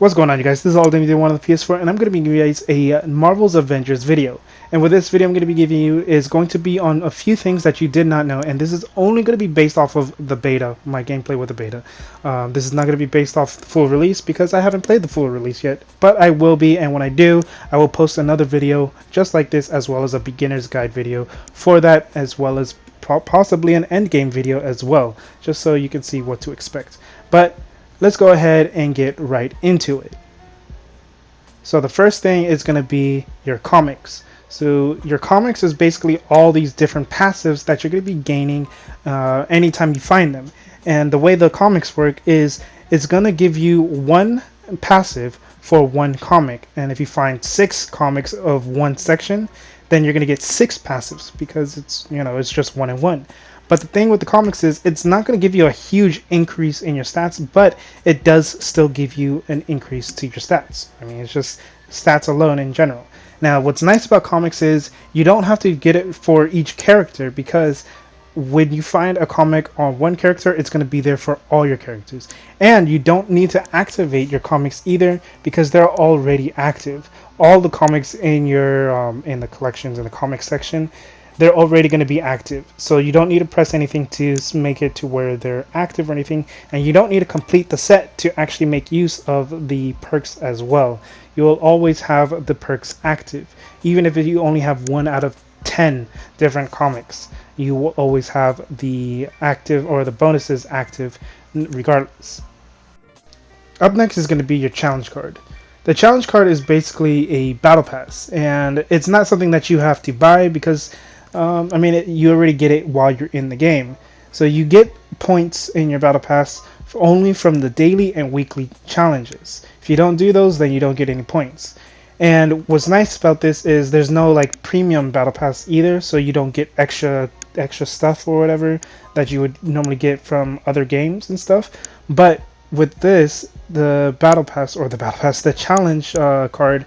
What's going on, you guys? This is All1 on the PS4, and I'm going to be giving you guys a Marvel's Avengers video. And with this video I'm going to be giving you is going to be on a few things that you did not know, and this is only going to be based off of the beta, my gameplay with the beta. This is not going to be based off the full release because I haven't played the full release yet, but I will be, and when I do, I will post another video just like this, as well as a beginner's guide video for that, as well as possibly an endgame video as well, just so you can see what to expect. But let's go ahead and get right into it. So the first thing is going to be your comics. So your comics is basically all these different passives that you're going to be gaining anytime you find them. And the way the comics work is it's going to give you one passive for one comic. And if you find 6 comics of one section, then you're going to get 6 passives because it's, you know, it's just 1 and 1. But the thing with the comics is it's not going to give you a huge increase in your stats, but it does still give you an increase to your stats. I mean, it's just stats alone in general. Now, what's nice about comics is you don't have to get it for each character, because when you find a comic on one character, it's going to be there for all your characters. And you don't need to activate your comics either, because they're already active. All the comics in your in the collections in the comic section, they're already going to be active, so you don't need to press anything to make it to where they're active or anything, and you don't need to complete the set to actually make use of the perks as well. You will always have the perks active, even if you only have 1 out of 10 different comics. You will always have the active or the bonuses active regardless. Up next is going to be your challenge card. The challenge card is basically a battle pass, and it's not something that you have to buy because I mean, you already get it while you're in the game. So you get points in your battle pass only from the daily and weekly challenges. If you don't do those, then you don't get any points. And what's nice about this is there's no like premium battle pass either, so you don't get extra stuff or whatever that you would normally get from other games and stuff. But with this, the challenge card,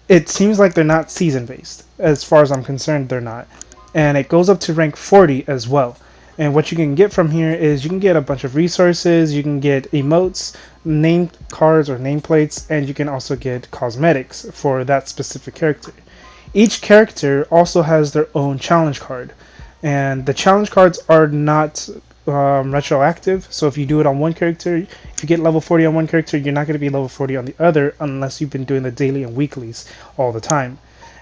it seems like they're not season based. As far as I'm concerned, they're not. And it goes up to rank 40 as well. And what you can get from here is you can get a bunch of resources, you can get emotes, name cards or nameplates, and you can also get cosmetics for that specific character. Each character also has their own challenge card. And the challenge cards are not retroactive, so if you do it on one character, if you get level 40 on one character, you're not going to be level 40 on the other unless you've been doing the daily and weeklies all the time.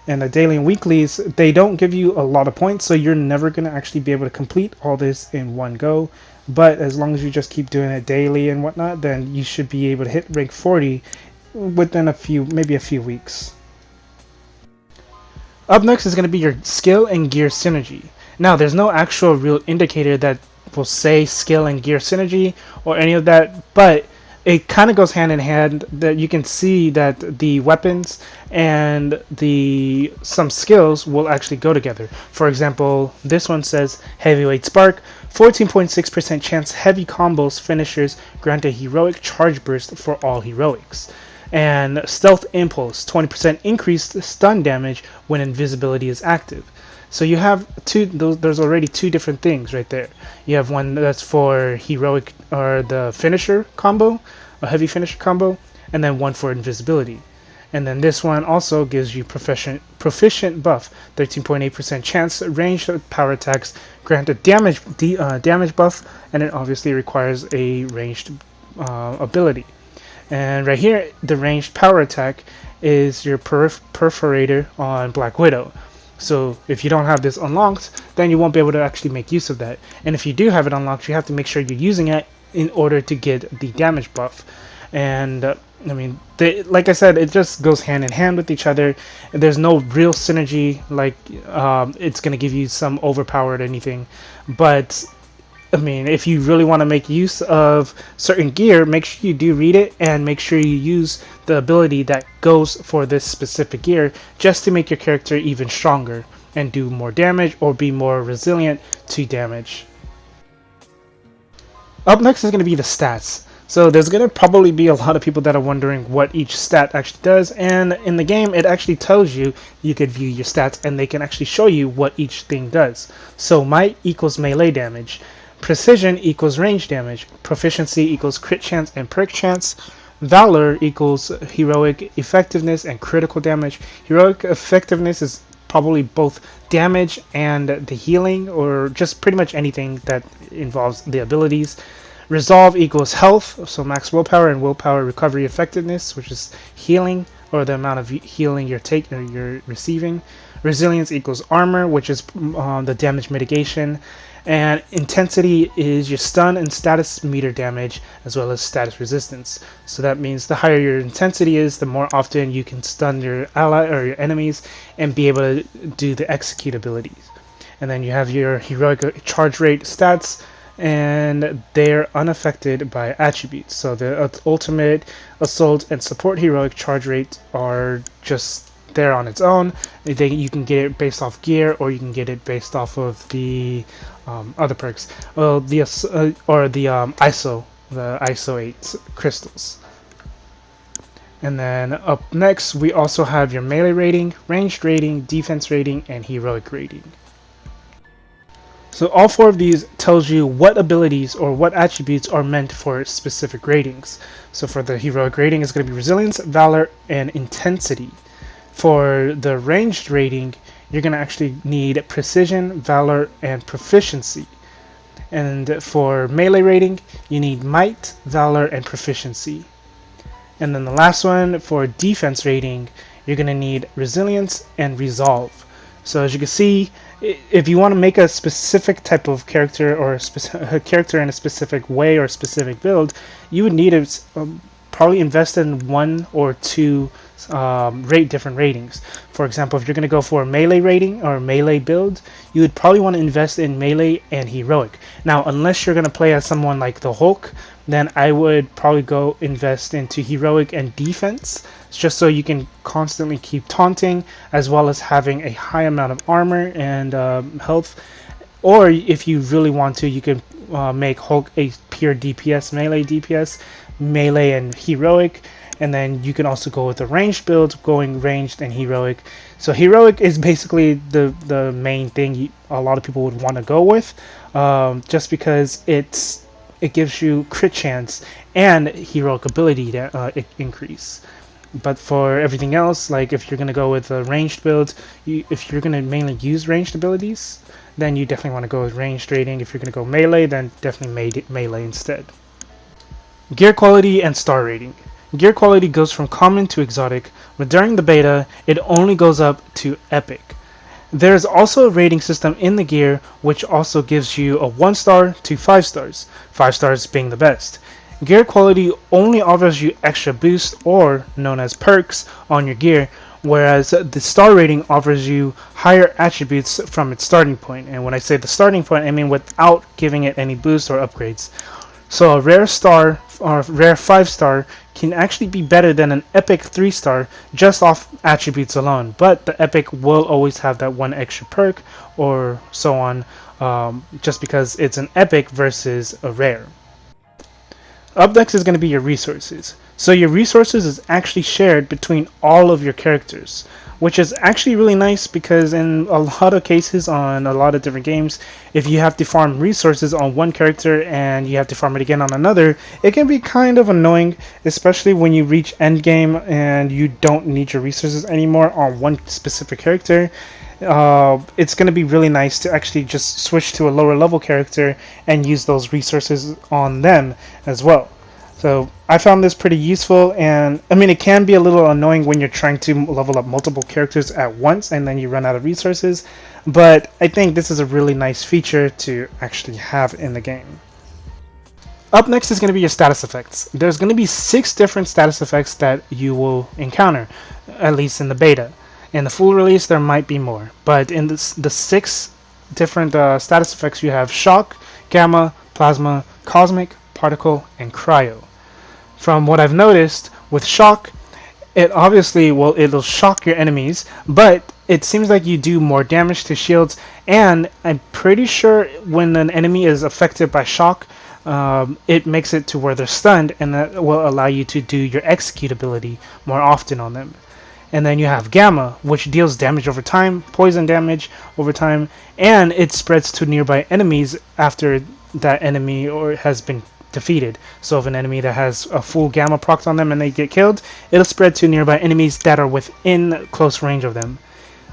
And the daily and weeklies, they don't give you a lot of points, so you're never going to actually be able to complete all this in one go. But as long as you just keep doing it daily and whatnot, then you should be able to hit rank 40 within maybe a few weeks. Up next is going to be your skill and gear synergy. Now, there's no actual real indicator that will say skill and gear synergy or any of that, but it kind of goes hand in hand. That you can see that the weapons and some skills will actually go together. For example, this one says heavyweight spark, 14.6% chance heavy combos finishers grant a heroic charge burst for all heroics. And stealth impulse, 20% increased stun damage when invisibility is active. So you have there's already 2 different things right there. You have one that's for heroic or the finisher combo, a heavy finisher combo, and then one for invisibility. And then this one also gives you proficient buff, 13.8% chance ranged power attacks grant a damage buff, and it obviously requires a ranged ability. And right here, the ranged power attack is your perforator on Black Widow. So if you don't have this unlocked, then you won't be able to actually make use of that. And if you do have it unlocked, you have to make sure you're using it in order to get the damage buff. And I mean, like I said, it just goes hand in hand with each other. There's no real synergy, like it's going to give you some overpowered anything. But I mean, if you really want to make use of certain gear, make sure you do read it and make sure you use the ability that goes for this specific gear just to make your character even stronger and do more damage or be more resilient to damage. Up next is going to be the stats. So there's going to probably be a lot of people that are wondering what each stat actually does, and in the game it actually tells you. You could view your stats and they can actually show you what each thing does. So might equals melee damage, precision equals range damage, proficiency equals crit chance and perk chance, Valor equals heroic effectiveness and critical damage. Heroic effectiveness is probably both damage and the healing, or just pretty much anything that involves the abilities. Resolve equals health, so max willpower and willpower recovery effectiveness, which is healing, or the amount of healing you're receiving. Resilience equals armor, which is the damage mitigation. And intensity is your stun and status meter damage, as well as status resistance. So that means the higher your intensity is, the more often you can stun your ally or your enemies and be able to do the execute abilities. And then you have your heroic charge rate stats, and they're unaffected by attributes. So the ultimate, assault, and support heroic charge rates are just there on its own. You can get it based off gear, or you can get it based off of the other perks. Well, the ISO, the ISO 8 crystals. And then up next, we also have your melee rating, ranged rating, defense rating, and heroic rating. So all four of these tells you what abilities or what attributes are meant for specific ratings. So for the heroic rating, it's going to be resilience, valor, and intensity. For the ranged rating, you're going to actually need precision, valor, and proficiency. And for melee rating, you need might, valor, and proficiency. And then the last one, for defense rating, you're going to need resilience and resolve. So as you can see, if you want to make a specific type of character, or a character in a specific way or a specific build, you would need to probably invest in one or two different ratings. For example, if you're going to go for a melee rating or a melee build, you would probably want to invest in melee and heroic. Now, unless you're going to play as someone like the Hulk, then I would probably go invest into heroic and defense, just so you can constantly keep taunting, as well as having a high amount of armor and health. Or if you really want to, you can make Hulk a pure DPS, melee DPS, melee and heroic. And then you can also go with a ranged build, going ranged and heroic. So heroic is basically the main thing a lot of people would want to go with, just because it gives you crit chance and heroic ability to increase. But for everything else, like if you're going to go with a ranged build, if you're going to mainly use ranged abilities, then you definitely want to go with ranged rating. If you're going to go melee, then definitely melee instead. Gear quality and star rating. Gear quality goes from common to exotic, but during the beta, it only goes up to epic. There is also a rating system in the gear, which also gives you a 1 star to 5 stars, 5 stars being the best. Gear quality only offers you extra boosts, or known as perks, on your gear, whereas the star rating offers you higher attributes from its starting point. And when I say the starting point, I mean without giving it any boosts or upgrades. So a rare star or rare 5 star can actually be better than an epic 3 star just off attributes alone, but the epic will always have that one extra perk or so on, just because it's an epic versus a rare. Up next is going to be your resources. So your resources is actually shared between all of your characters, which is actually really nice, because in a lot of cases on a lot of different games, if you have to farm resources on one character and you have to farm it again on another, it can be kind of annoying, especially when you reach endgame and you don't need your resources anymore on one specific character. It's going to be really nice to actually just switch to a lower level character and use those resources on them as well. So I found this pretty useful, and I mean, it can be a little annoying when you're trying to level up multiple characters at once and then you run out of resources, but I think this is a really nice feature to actually have in the game. Up next is going to be your status effects. There's going to be 6 different status effects that you will encounter, at least in the beta. In the full release, there might be more, but in the 6 different status effects, you have shock, gamma, plasma, cosmic, particle, and cryo. From what I've noticed, with shock, it obviously, well, it'll shock your enemies, but it seems like you do more damage to shields, and I'm pretty sure when an enemy is affected by shock, it makes it to where they're stunned, and that will allow you to do your execute ability more often on them. And then you have gamma, which deals damage over time, poison damage over time, and it spreads to nearby enemies after that enemy or has been defeated. So if an enemy that has a full gamma proc on them and they get killed, it'll spread to nearby enemies that are within close range of them.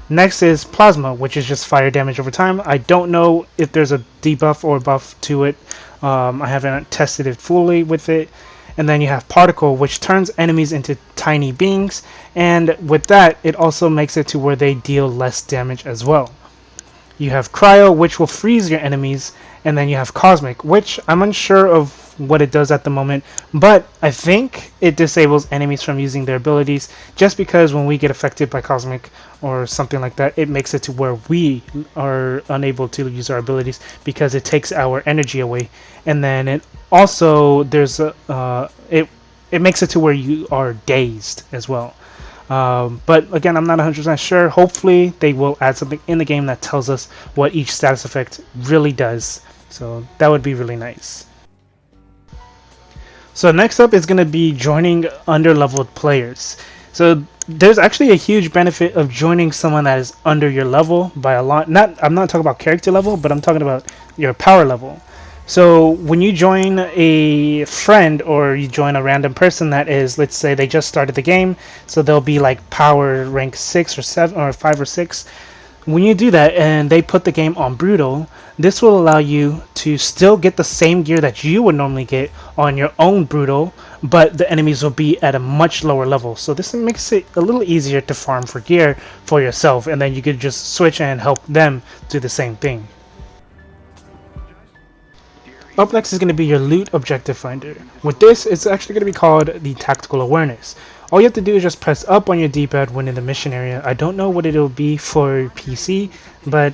Next is Plasma, which is just fire damage over time. I don't know if there's a debuff or buff to it. I haven't tested it fully with it. And then you have Particle, which turns enemies into tiny beings, and with that it also makes it to where they deal less damage as well. You have Cryo, which will freeze your enemies, and then you have Cosmic, which I'm unsure of what it does at the moment, but I think it disables enemies from using their abilities, just because when we get affected by Cosmic or something like that, it makes it to where we are unable to use our abilities because it takes our energy away. And then it also it makes it to where you are dazed as well. But again, I'm not 100% sure. Hopefully they will add something in the game that tells us what each status effect really does, so that would be really nice. So next up is going to be joining underleveled players. So there's actually a huge benefit of joining someone that is under your level by a lot. I'm not talking about character level, but I'm talking about your power level. So when you join a friend or you join a random person that is, let's say they just started the game, so they'll be like power rank 6 or 7 or 5 or 6. When you do that and they put the game on brutal, this will allow you to still get the same gear that you would normally get on your own brutal, but the enemies will be at a much lower level. So this makes it a little easier to farm for gear for yourself, and then you could just switch and help them do the same thing. Up next is going to be your loot objective finder. With this, it's actually going to be called the tactical awareness. All you have to do is just press up on your D-pad when in the mission area. I don't know what it'll be for PC, but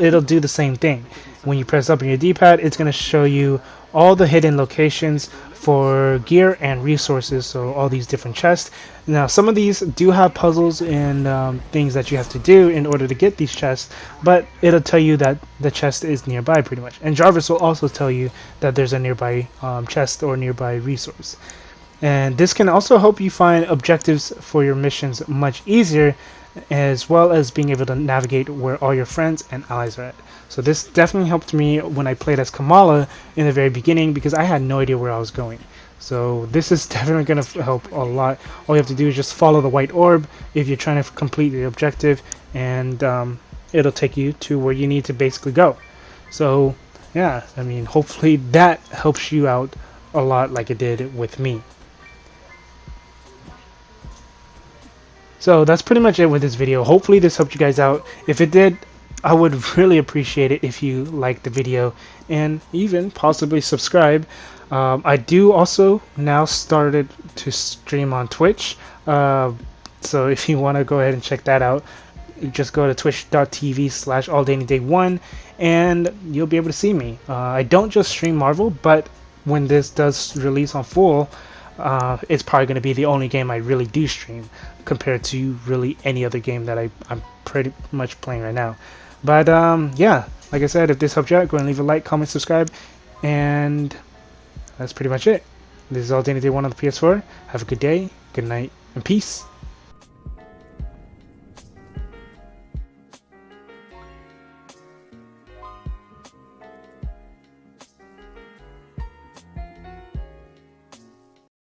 it'll do the same thing. When you press up on your D-pad, it's going to show you all the hidden locations for gear and resources, so all these different chests. Now some of these do have puzzles and things that you have to do in order to get these chests, but it'll tell you that the chest is nearby pretty much. And Jarvis will also tell you that there's a nearby chest or nearby resource. And this can also help you find objectives for your missions much easier, as well as being able to navigate where all your friends and allies are at. So this definitely helped me when I played as Kamala in the very beginning, because I had no idea where I was going. So this is definitely going to help a lot. All you have to do is just follow the white orb if you're trying to complete the objective, and it'll take you to where you need to basically go. So yeah, I mean, hopefully that helps you out a lot like it did with me. So that's pretty much it with this video. Hopefully this helped you guys out. If it did, I would really appreciate it if you liked the video and even possibly subscribe. I do also now started to stream on Twitch, so if you want to go ahead and check that out, just go to twitch.tv/alldayanyday1 and you'll be able to see me. I don't just stream Marvel, but when this does release on full, it's probably going to be the only game I really do stream compared to really any other game that I'm pretty much playing right now. But yeah, like I said, if this helped you out, go and leave a like, comment, subscribe, and that's pretty much it. This is All Day Anyday 1 on the PS4. Have a good day, good night, and peace.